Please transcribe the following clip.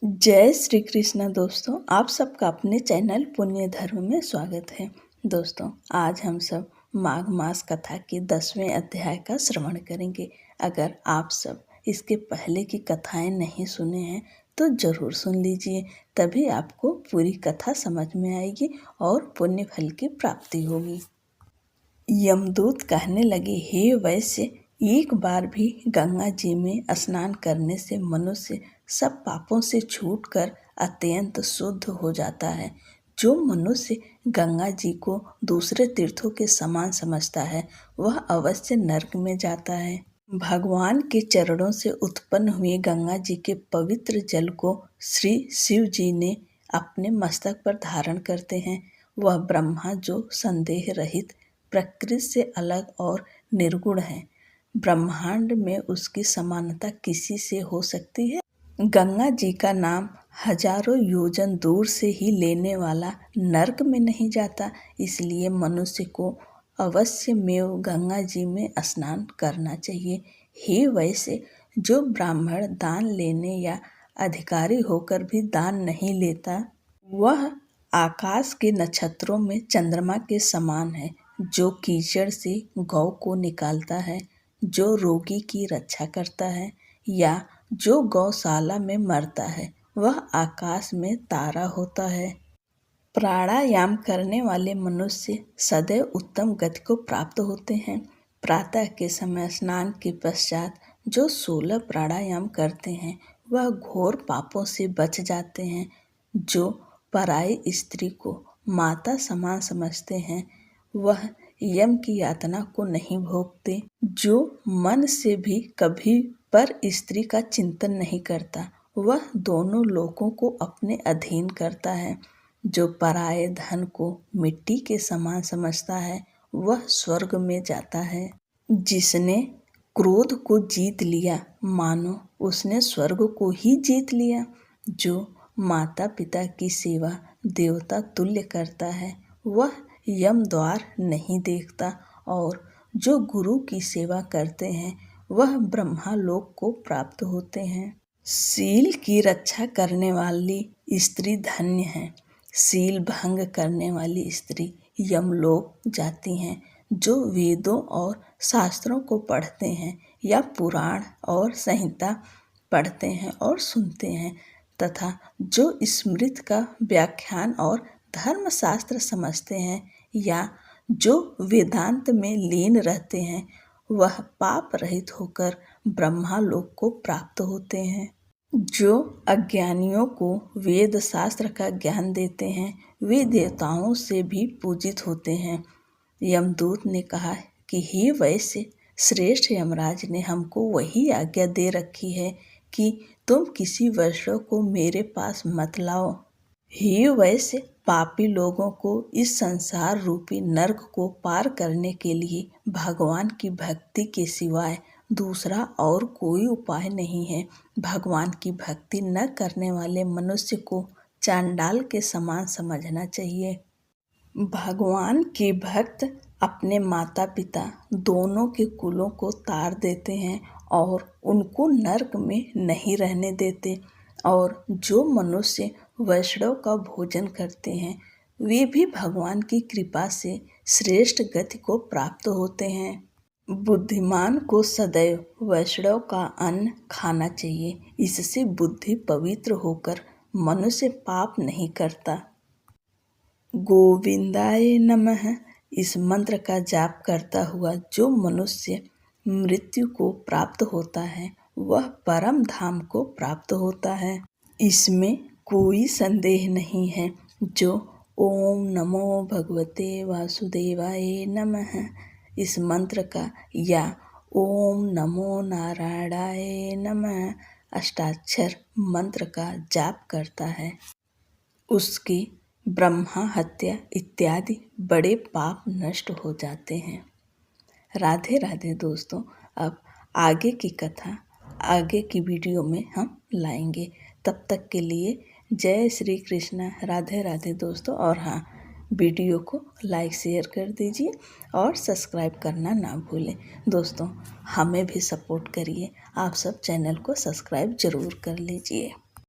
जय श्री कृष्ण दोस्तों, आप सबका अपने चैनल पुण्य धर्म में स्वागत है। दोस्तों, आज हम सब माघ मास कथा के 10वें अध्याय का श्रवण करेंगे। अगर आप सब इसके पहले की कथाएं नहीं सुने हैं तो जरूर सुन लीजिए, तभी आपको पूरी कथा समझ में आएगी और पुण्य फल की प्राप्ति होगी। यमदूत कहने लगे, हे वैश्य, एक बार भी गंगा जी में स्नान करने से मनुष्य सब पापों से छूटकर अत्यंत शुद्ध हो जाता है। जो मनुष्य गंगा जी को दूसरे तीर्थों के समान समझता है वह अवश्य नरक में जाता है। भगवान के चरणों से उत्पन्न हुए गंगा जी के पवित्र जल को श्री शिव जी ने अपने मस्तक पर धारण करते हैं। वह ब्रह्मा जो संदेह रहित, प्रकृति से अलग और निर्गुण है। ब्रह्मांड में उसकी समानता किसी से हो सकती है? गंगा जी का नाम हजारों योजन दूर से ही लेने वाला नरक में नहीं जाता, इसलिए मनुष्य को अवश्य में गंगा जी में स्नान करना चाहिए। हे वैसे, जो ब्राह्मण दान लेने या अधिकारी होकर भी दान नहीं लेता, वह आकाश के नक्षत्रों में चंद्रमा के समान है। जो कीचड़ से गौ को निकालता है, जो रोगी की रक्षा करता है या जो गौशाला में मरता है, वह आकाश में तारा होता है। प्राणायाम करने वाले मनुष्य सदैव उत्तम गति को प्राप्त होते हैं। प्रातः के समय स्नान के पश्चात जो 16 प्राणायाम करते हैं वह घोर पापों से बच जाते हैं। जो पराई स्त्री को माता समान समझते हैं वह यम की यातना को नहीं भोगते। जो मन से भी कभी पर स्त्री का चिंतन नहीं करता वह दोनों लोकों को अपने अधीन करता है। जो पराये धन को मिट्टी के समान समझता है वह स्वर्ग में जाता है। जिसने क्रोध को जीत लिया मानो उसने स्वर्ग को ही जीत लिया। जो माता पिता की सेवा देवता तुल्य करता है वह यम द्वार नहीं देखता, और जो गुरु की सेवा करते हैं वह ब्रह्मालोक को प्राप्त होते हैं। सील की रक्षा करने वाली स्त्री धन्य है। सील भंग करने वाली स्त्री यमलोक जाती हैं। जो वेदों और शास्त्रों को पढ़ते हैं या पुराण और संहिता पढ़ते हैं और सुनते हैं तथा जो स्मृत का व्याख्यान और धर्मशास्त्र समझते हैं या जो वेदांत में लीन रहते हैं वह पाप रहित होकर ब्रह्मालोक को प्राप्त होते हैं। जो अज्ञानियों को वेद शास्त्र का ज्ञान देते हैं वे देवताओं से भी पूजित होते हैं। यमदूत ने कहा कि हे वैश्य, श्रेष्ठ यमराज ने हमको वही आज्ञा दे रखी है कि तुम किसी वैष्णव को मेरे पास मत लाओ। हे वैश्य, पापी लोगों को इस संसार रूपी नरक को पार करने के लिए भगवान की भक्ति के सिवाय दूसरा और कोई उपाय नहीं है। भगवान की भक्ति न करने वाले मनुष्य को चांडाल के समान समझना चाहिए। भगवान के भक्त अपने माता पिता दोनों के कुलों को तार देते हैं और उनको नरक में नहीं रहने देते। और जो मनुष्य वैष्णव का भोजन करते हैं वे भी भगवान की कृपा से श्रेष्ठ गति को प्राप्त होते हैं। बुद्धिमान को सदैव वैष्णव का अन्न खाना चाहिए, इससे बुद्धि पवित्र होकर मनुष्य पाप नहीं करता। गोविंदाय नमः इस मंत्र का जाप करता हुआ जो मनुष्य मृत्यु को प्राप्त होता है वह परम धाम को प्राप्त होता है। इसमें कोई संदेह नहीं है। जो ओम नमो भगवते वासुदेवाय नमः इस मंत्र का या ओम नमो नारायणाय नमः अष्टाक्षर मंत्र का जाप करता है उसकी ब्रह्मा हत्या इत्यादि बड़े पाप नष्ट हो जाते हैं। राधे राधे दोस्तों, अब आगे की कथा आगे की वीडियो में हम लाएंगे। तब तक के लिए जय श्री कृष्ण, राधे राधे दोस्तों। और हाँ, वीडियो को लाइक शेयर कर दीजिए और सब्सक्राइब करना ना भूलें। दोस्तों, हमें भी सपोर्ट करिए, आप सब चैनल को सब्सक्राइब ज़रूर कर लीजिए।